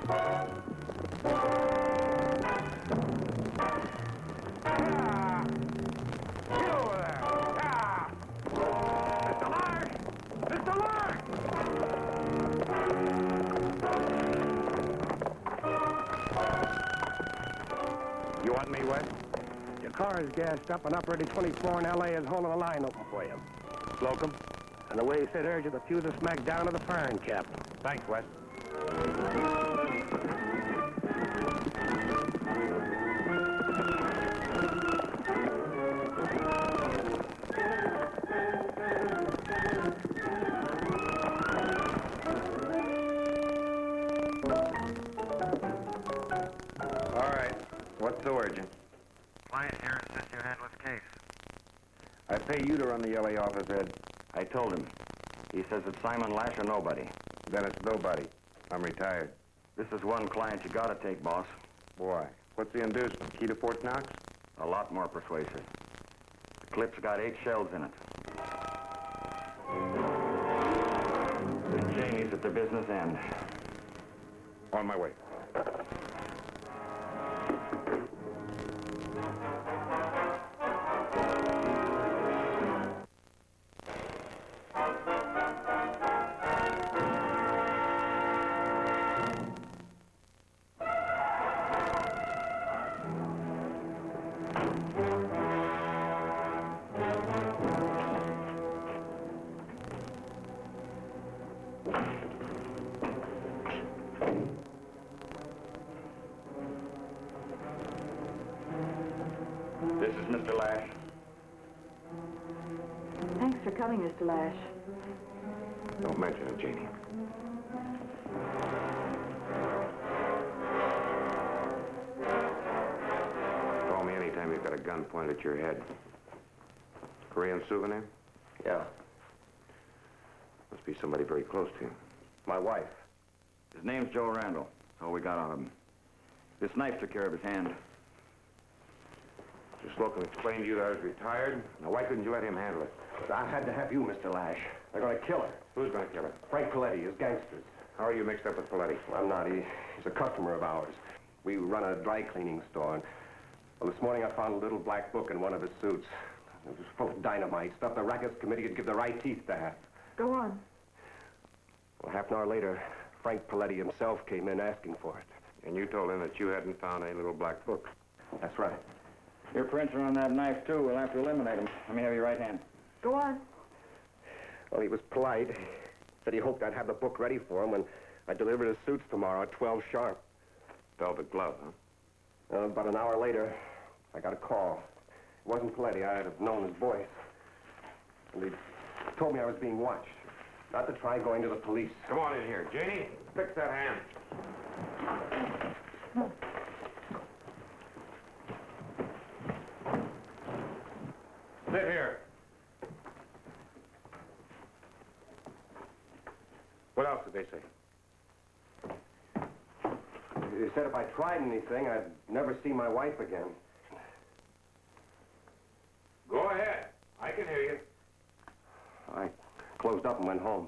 Get over there! Yeah! Mr. Lash! Mr. Lash! You want me, West? Your car is gassed up and Operator 24 in L.A. is holding the line open for you. Slocum? And the way he said urgent, the fuse is smack down to the firing cap. Thanks, West. All right. What's so urgent? Client here insists you handle his case. I pay you to run the L.A. office, Ed. I told him. He says it's Simon Lash or nobody. Then it's nobody. I'm retired. This is one client you gotta take, boss. Why? What's the inducement? Key to Fort Knox? A lot more persuasive. The clip's got 8 shells in it. The Cheney's at the business end. On my way. This is Mr. Lash. Thanks for coming, Mr. Lash. Don't mention it, Jeannie. Call me anytime you've got a gun pointed at your head. Korean souvenir? Yeah. Must be somebody very close to you. My wife. His name's Joe Randall. That's all we got on him. This knife took care of his hand. Mr. Slocum explained to you that I was retired. Now, why couldn't you let him handle it? I had to have you, Mr. Lash. They're going to kill her. Who's going to kill her? Frank Coletti, his gangsters. How are you mixed up with Paletti? I'm not. He's a customer of ours. We run a dry cleaning store. And, well, this morning I found a little black book in one of his suits. It was full of dynamite, stuff the rackets committee would give the right teeth to have. Go on. Well, half an hour later, Frank Paletti himself came in asking for it. And you told him that you hadn't found any little black book. That's right. Your prints are on that knife, too. We'll have to eliminate them. Let me have your right hand. Go on. Well, he was polite. Said he hoped I'd have the book ready for him when I delivered his suits tomorrow at 12 sharp. Velvet glove, huh? About an hour later, I got a call. It wasn't Paletti. I'd have known his voice. And he told me I was being watched. Not to try going to the police. Come on in here. Janie, fix that hand. Sit here. What else did they say? He said if I tried anything, I'd never see my wife again. Go ahead. I can hear you. I closed up and went home.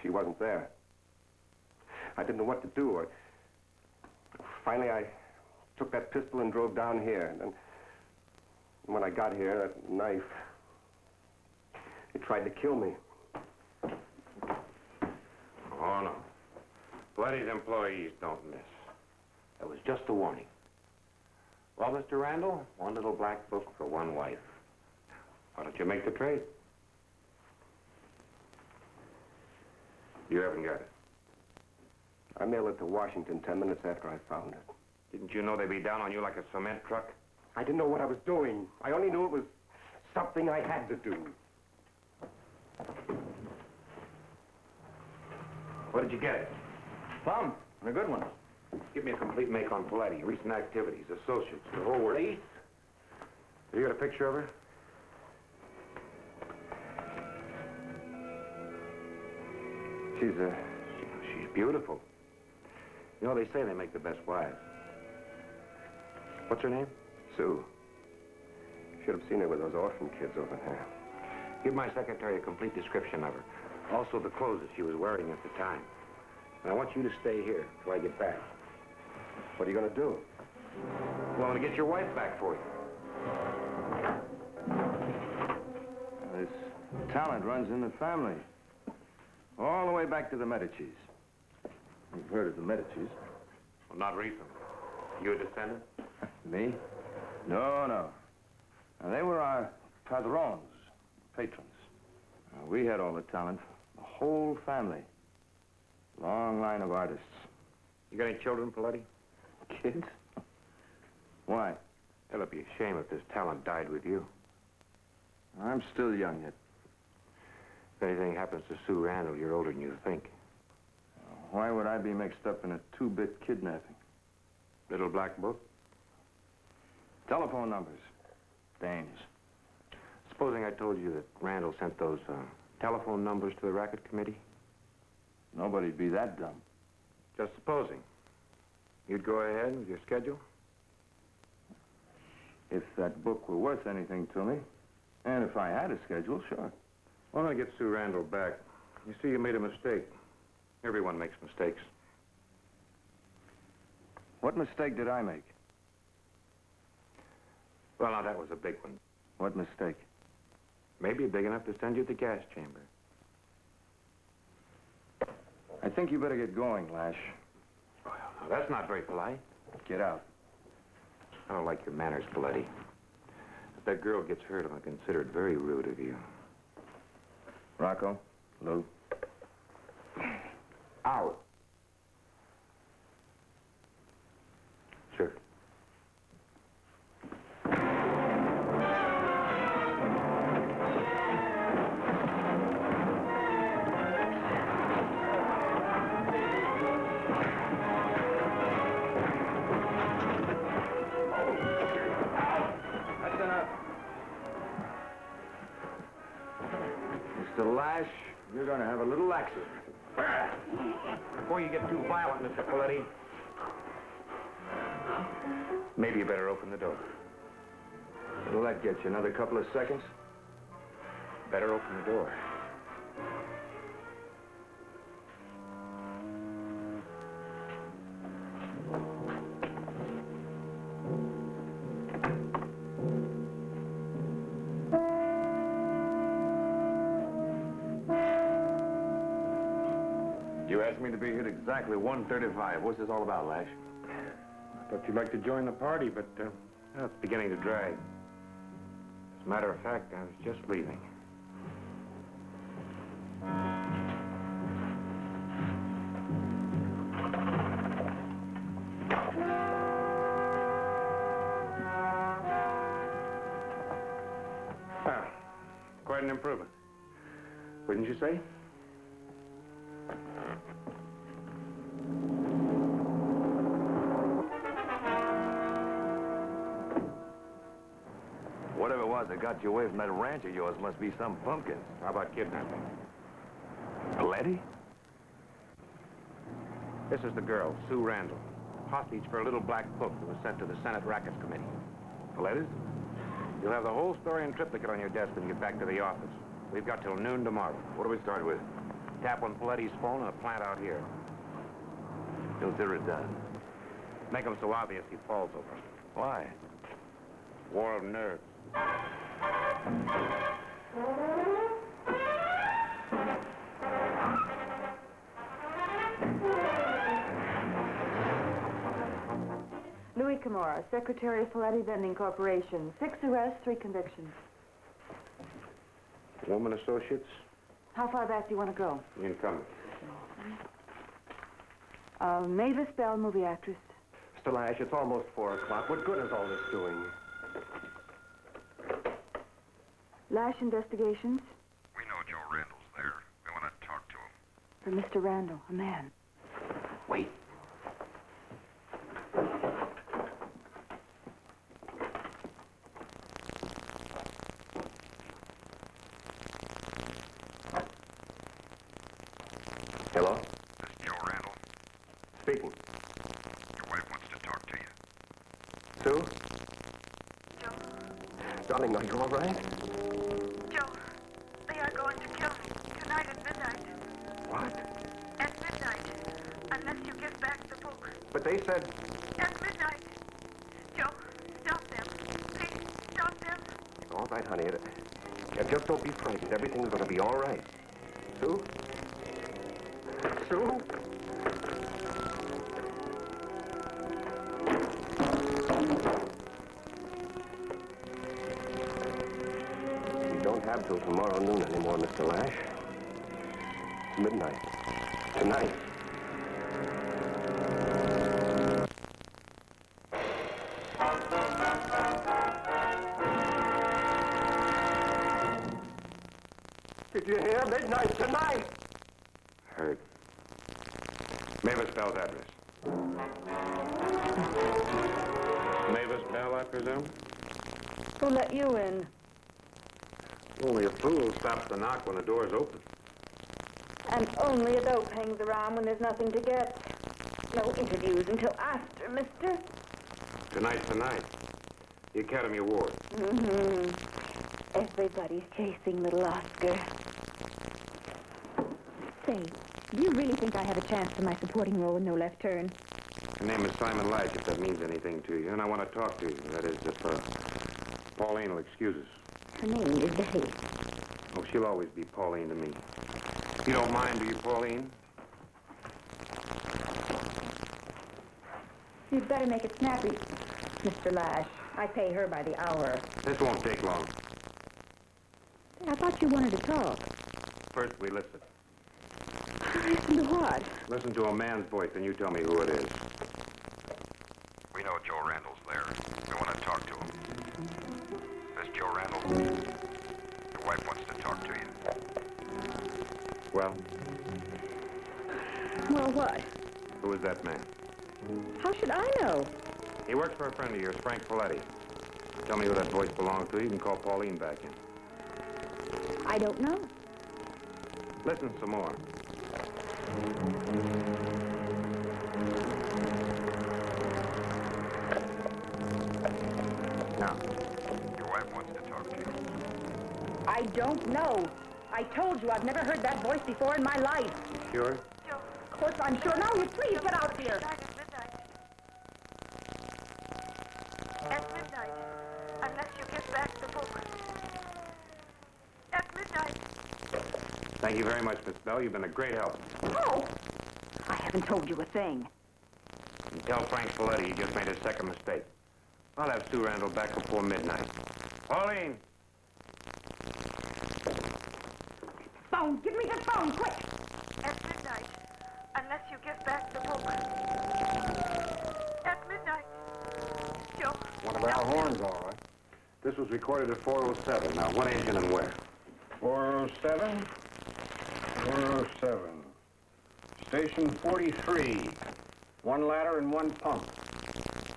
She wasn't there. I didn't know what to do. Finally, I took that pistol and drove down here. And when I got here, that knife, it tried to kill me. Oh, no. Pletty's employees don't miss. That was just a warning. Well, Mr. Randall, one little black book for one wife. Why don't you make the trade? You haven't got it. I mailed it to Washington 10 minutes after I found it. Didn't you know they'd be down on you like a cement truck? I didn't know what I was doing. I only knew it was something I had to do. What did you get it? Some. And a good one. Give me a complete make on Paletti, recent activities, associates, the whole works. Please? Have you got a picture of her? She's beautiful. You know, they say they make the best wives. What's her name? Sue. Should have seen her with those orphan kids over there. Give my secretary a complete description of her. Also the clothes that she was wearing at the time. And I want you to stay here till I get back. What are you going to do? Well, I'm going to get your wife back for you. This talent runs in the family. All the way back to the Medicis. You've heard of the Medicis? Well, not recently. You a descendant? Me? No, no. Now, they were our padrones, patrons. We had all the talent. The whole family. Long line of artists. You got any children, Paletti? Kids? Why? It'll be a shame if this talent died with you. I'm still young yet. If anything happens to Sue Randall, you're older than you think. Why would I be mixed up in a two-bit kidnapping? Little black book? Telephone numbers. Dames. Supposing I told you that Randall sent those telephone numbers to the racket committee? Nobody'd be that dumb. Just supposing. You'd go ahead with your schedule? If that book were worth anything to me, and if I had a schedule, sure. Well, I get Sue Randall back. You see, you made a mistake. Everyone makes mistakes. What mistake did I make? Well, now, that was a big one. What mistake? Maybe big enough to send you to the gas chamber. I think you better get going, Lash. Well, now, that's not very polite. Get out. I don't like your manners, Paletti. If that girl gets hurt, I'll consider it very rude of you. Rocco, Lou. Out. Sure. That's enough. Mr. Lash, you're going to have a little laxative. Before you get too violent, Mr. Paletti, maybe you better open the door. What'll that get you, another couple of seconds? Better open the door. You asked me to be here at exactly 1:35. What's this all about, Lash? I thought you'd like to join the party, but well, it's beginning to drag. As a matter of fact, I was just leaving. Ah, quite an improvement. Wouldn't you say? Whatever it was that got you away from that ranch of yours must be some pumpkin. How about kidnapping? Paletti? This is the girl, Sue Randall. Hostage for a little black book that was sent to the Senate Rackets Committee. The letters? You'll have the whole story and triplicate on your desk when you get back to the office. We've got till noon tomorrow. What do we start with? Tap on Paletti's phone in a plant out here. Consider it done. Make him so obvious he falls over. Why? War of nerves. Louis Camorra, Secretary of Paletti Vending Corporation. 6 arrests, 3 convictions. Woman Associates, How far back do you want to go? incoming. Mavis Bell, movie actress. Mr. Lash, it's almost 4 o'clock. What good is all this doing? Lash Investigations. We know Joe Randall's there. We want to talk to him. For Mr. Randall, a man. Wait. Hello? This is Joe Randall. Speaking. Your wife wants to talk to you. Sue? Darling, are you all right? Joe, they are going to kill me tonight at midnight. What? At midnight. back the book. But they said... At midnight. Joe, stop them. Please, stop them. All right, honey. Just don't be frightened. Everything's going to be all right. Sue? Sue? You don't have till tomorrow noon anymore, Mr. Lash. It's midnight. Tonight. Did you hear? Midnight tonight! Heard. Mavis Bell's address. Mavis Bell, I presume? Who let you in? Only a fool stops to knock when the door's open. And only a dope hangs around when there's nothing to get. No interviews until after, mister. Tonight's the night. The Academy Award. Mm-hmm. Everybody's chasing little Oscar. Say, do you really think I have a chance for my supporting role in No Left Turn? Her name is Simon Lash, if that means anything to you. And I want to talk to you. That is, if Pauline will excuse us. Her name is Betty. Oh, she'll always be Pauline to me. You don't mind, do you, Pauline? You'd better make it snappy, Mr. Lash. I pay her by the hour. This won't take long. I thought you wanted to talk. First, we listen. Listen to what? Listen to a man's voice, and you tell me who it is. We know Joe Randall's there. We want to talk to him. This Joe Randall? Your wife wants to talk to you. Well, Well, what? who is that man? How should I know? He works for a friend of yours, Frank Folletti. Tell me who that voice belongs to. You can call Pauline back in. I don't know. Listen some more. Now, Your wife wants to talk to you. I don't know. I told you I've never heard that voice before in my life. sure? Joe, Of course I'm sure. Now you please get out of here. back at midnight. At midnight. Unless you give back the book. At midnight. Thank you very much, Miss Bell. You've been a great help. Oh! I haven't told you a thing. And tell Frank Folletti he just made his second mistake. I'll have Sue Randall back before midnight. Pauline! Phone! Give me the phone, quick! At midnight. Unless you give back the book. At midnight. Joe. One of our horns, all right. This was recorded at 407. Now, what engine and where? 407? 407. Station 43. One ladder and one pump.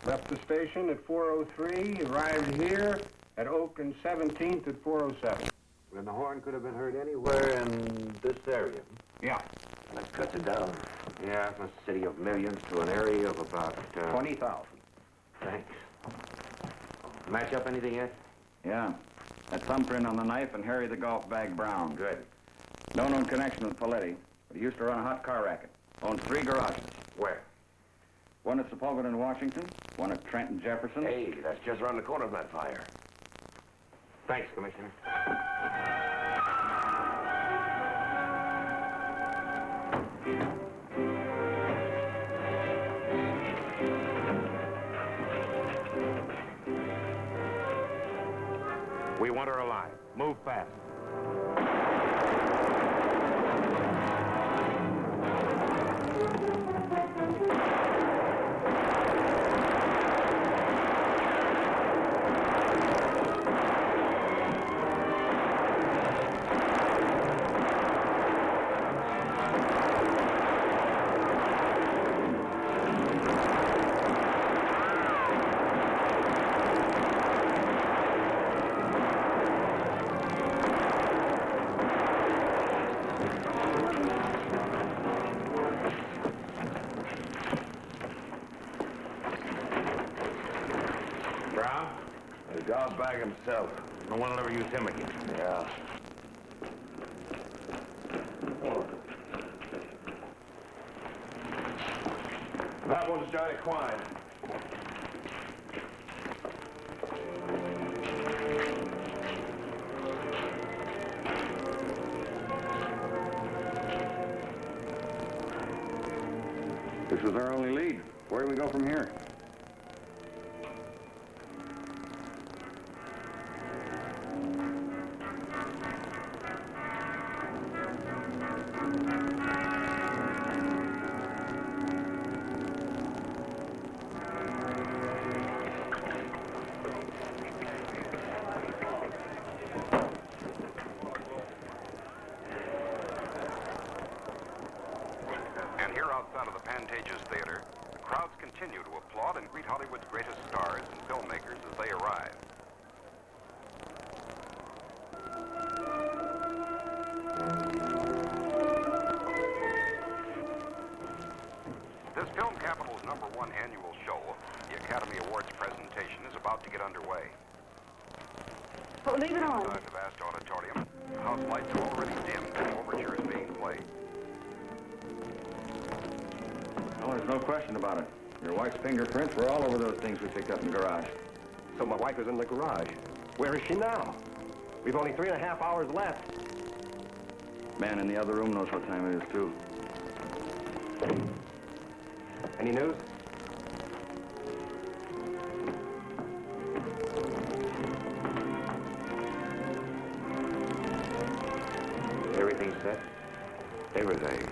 Left the station at 403, arrived here at Oak and 17th at 407. And the horn could have been heard anywhere in this area. Yeah. That cuts it down. Yeah, from a city of millions to an area of about... 20,000. Thanks. Match up anything yet? Yeah. That thumbprint on the knife and Harry the golf bag Brown. Good. No known connection with Folletti, but he used to run a hot car racket. Owns 3 garages. Where? One at Sepulveda in Washington, one at Trent and Jefferson. Hey, that's just around the corner of that fire. Thanks, Commissioner. We want her alive. Move fast. Brown? The golf bag himself. No one will ever use him again. Yeah. That one's Johnny Quine. This was our only lead. Where do we go from here? And here outside of the Pantages Theater, the crowds continue to applaud and greet Hollywood's greatest stars and filmmakers as they arrive. This Film Capital's #1 annual show, the Academy Awards presentation, is about to get underway. Oh, leave it on. Inside the vast auditorium, the house lights are already dimmed and the overture is being played. Oh, there's no question about it. Your wife's fingerprints were all over those things we picked up in the garage. So my wife is in the garage. Where is she now? We've only 3.5 hours left. Man in the other room knows what time it is, too. Any news? Everything set? Everything.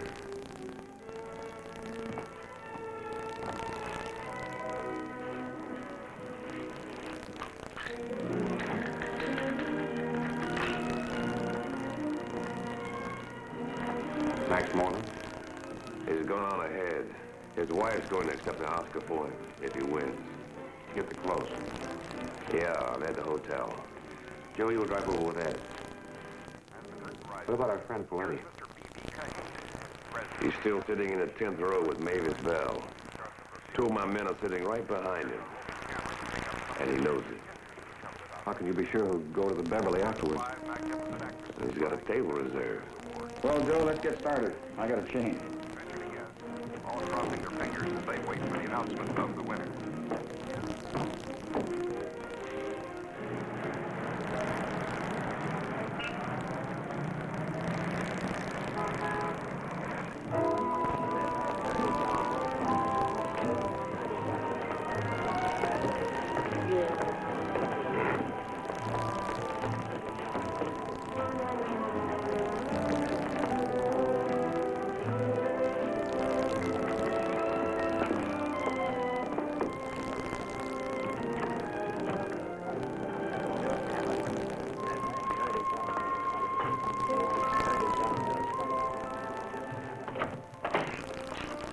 Max Morland? He's gone on ahead. His wife's going to accept an Oscar for him if he wins. Get the clothes. Yeah, I'm at the hotel. Joey will drive over with Ed. What about our friend Paletti? He's still sitting in the 10th row with Mavis Bell. 2 of my men are sitting right behind him. And he knows it. How can you be sure he'll go to the Beverly afterwards? He's got a table reserved. Well, Joe, let's get started. I got a change. All crossing their fingers as they wait for the announcement of the winner.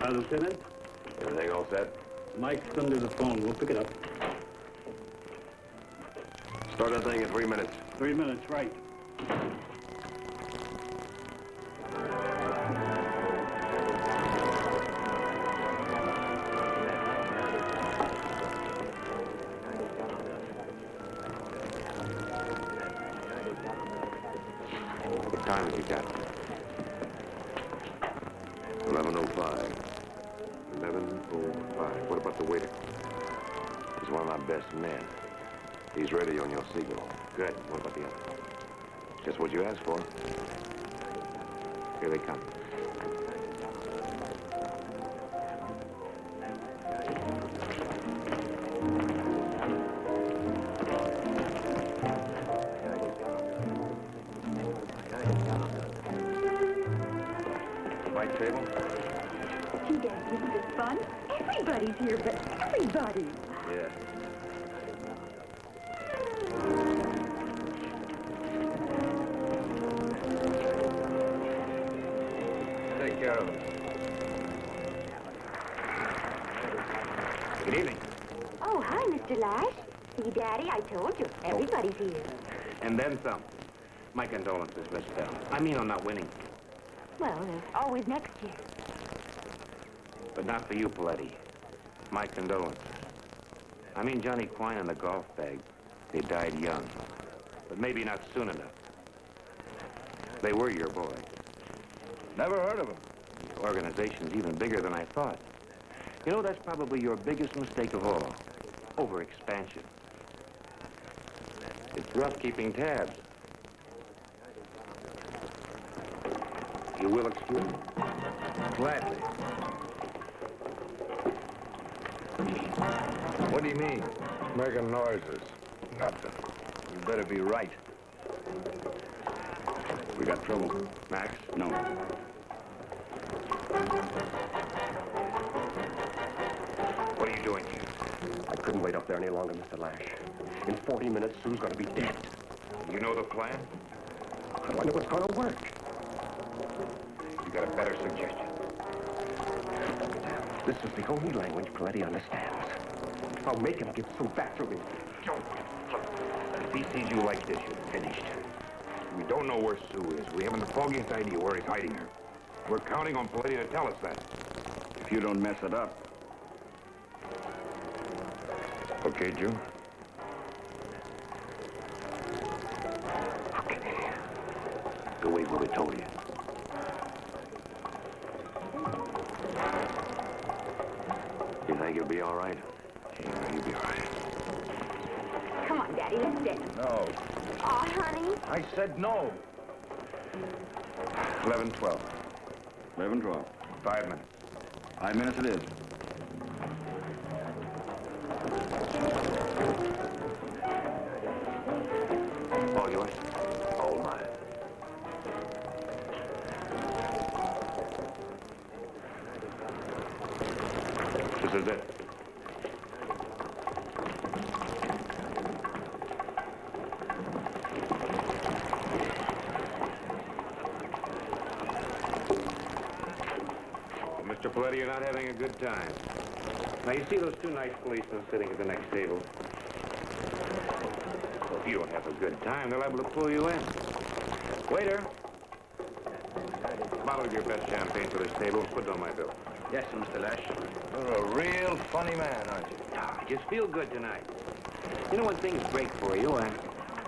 Lieutenant, Everything all set? Mike's under the phone. We'll pick it up. Start that thing in 3 minutes. 3 minutes, right. What time have you got? 11:05. 11:05. What about the waiter? He's one of my best men. He's ready on your signal. Good. What about the other? Just what you asked for. Here they come. White table? Gee, Dad, isn't this fun? Everybody's here, but everybody. Yeah. Take care of it. Good evening. Oh, hi, Mr. Lash. See, Daddy, I told you. Everybody's here. And then some. My condolences, Miss Bell. I mean on not winning. Well, there's always next year. But not for you, Paletti. My condolences. I mean Johnny Quine and the golf bag. They died young. But maybe not soon enough. They were your boy. Never heard of him. The organization's even bigger than I thought. You know, that's probably your biggest mistake of all. Overexpansion. It's rough keeping tabs. You will excuse me? Gladly. What do you mean? Making noises. Nothing. You better be right. We got trouble. Max? No. What are you doing here? I couldn't wait up there any longer, Mr. Lash. In 40 minutes, Sue's gonna be dead. You know the plan? How do I know it's gonna work? You got a better suggestion? This is the only language Coletti understands. I'll make him give Sue back to me. Joe, look, if he sees you like this, you're finished. We don't know where Sue is. We haven't the foggiest idea where he's hiding her. We're counting on Pallady to tell us that. If you don't mess it up. Okay, Joe? Okay. Go away where we told you. You think you'll be all right? Yeah, you'll be all right. Come on, Daddy, let's dance. No. Aw, honey. I said no. 11:12. 11:12. 5 minutes. 5 minutes it is. All yours? All mine. This is it. Mr. Pallady, you're not having a good time. Now, you see those two nice policemen sitting at the next table? Well, if you don't have a good time, they're liable to pull you in. Waiter. Bottle of your best champagne for this table. Put it on my bill. Yes, Mr. Lash. You're a real funny man, aren't you? I just feel good tonight. You know when things break for you,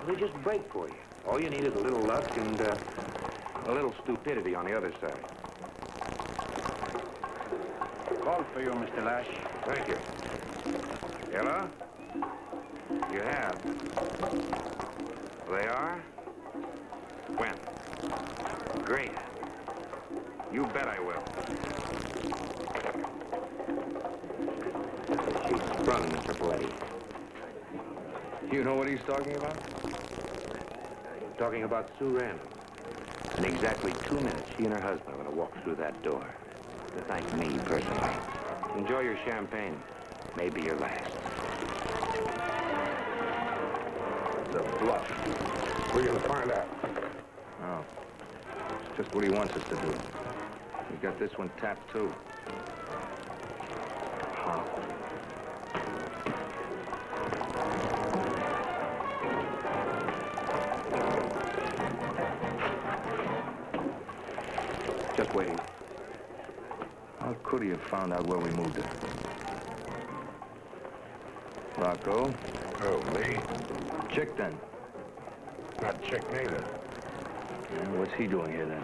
they just break for you. All you need is a little luck and a little stupidity on the other side. Called for you, Mr. Lash. Thank you. Ella? You have. They are? When? Great. You bet I will. She's sprung, Mr. Pallady. You know what he's talking about? Talking about Sue Randall. In exactly 2 minutes, she and her husband are going to walk through that door to thank me personally. Enjoy your champagne. Maybe your last. It's a bluff. We're gonna find out. Oh. It's just what he wants us to do. We got this one tapped, too. How? Just waiting. How could he have found out where we moved it? Rocco? Oh, me? Chick, then. Not chick neither. Yeah, what's he doing here, then?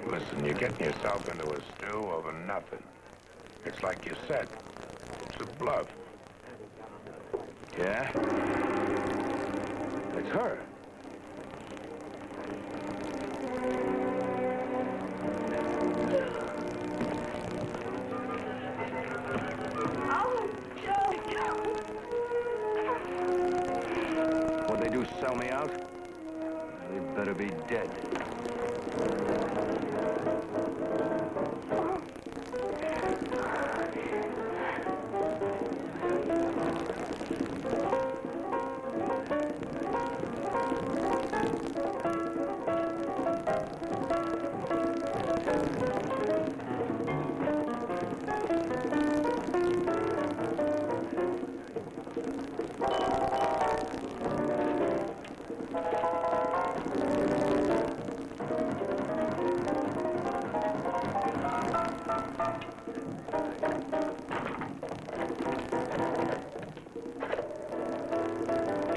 Listen, you're getting yourself into a stew over nothing. It's like you said. It's a bluff. Yeah? It's her. Oh, Joe, Joe. What'd they do, sell me out? They better be dead.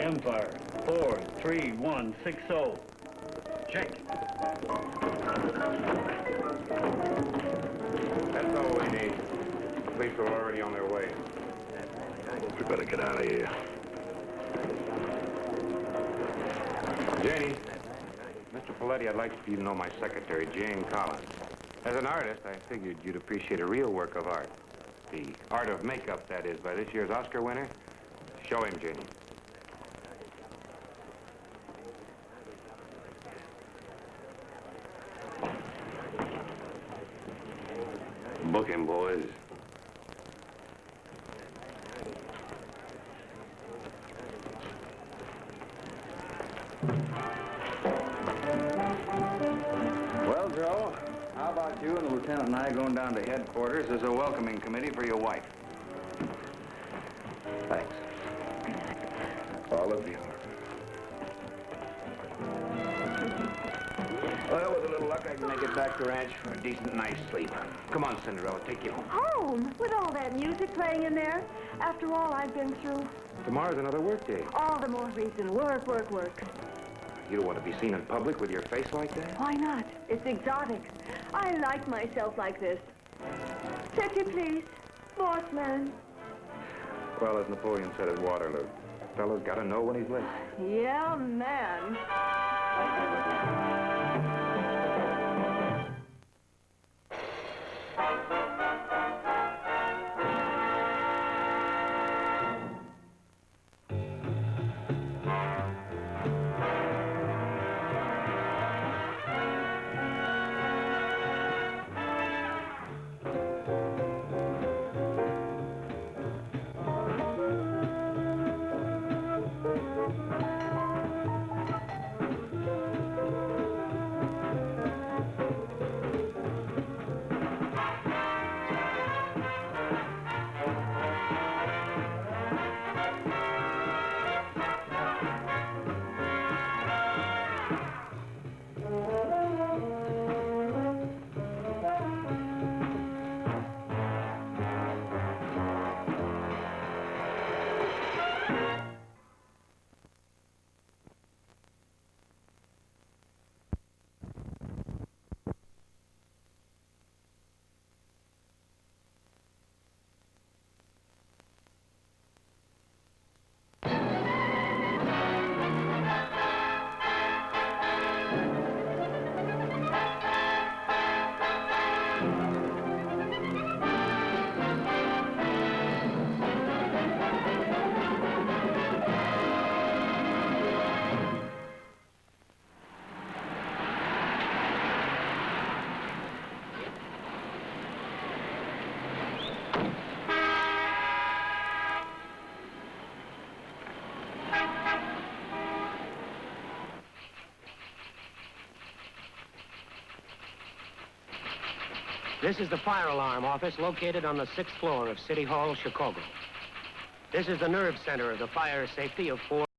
Empire, 43160. Check. That's all we need. The police are already on their way. We better get out of here. Janie, Mr. Paletti, I'd like for you to know my secretary, Jane Collins. As an artist, I figured you'd appreciate a real work of art. The art of makeup, that is, by this year's Oscar winner. Show him, Janie. Book him, boys. Well, Joe, how about you and the lieutenant and I going down to headquarters as a welcoming committee for your wife? Thanks. All of you. Well, with a little luck, I can make it back to ranch for a decent night's sleep. Come on, Cinderella, take you home. Home? With all that music playing in there? After all I've been through? Tomorrow's another work day. All the more reason. Work, work, work. You don't want to be seen in public with your face like that? Why not? It's exotic. I like myself like this. City, please. Boss man. Well, as Napoleon said at Waterloo, a fellow's got to know when he's late. Yeah, man. This is the fire alarm office located on the 6th floor of City Hall, Chicago. This is the nerve center of the fire safety of 4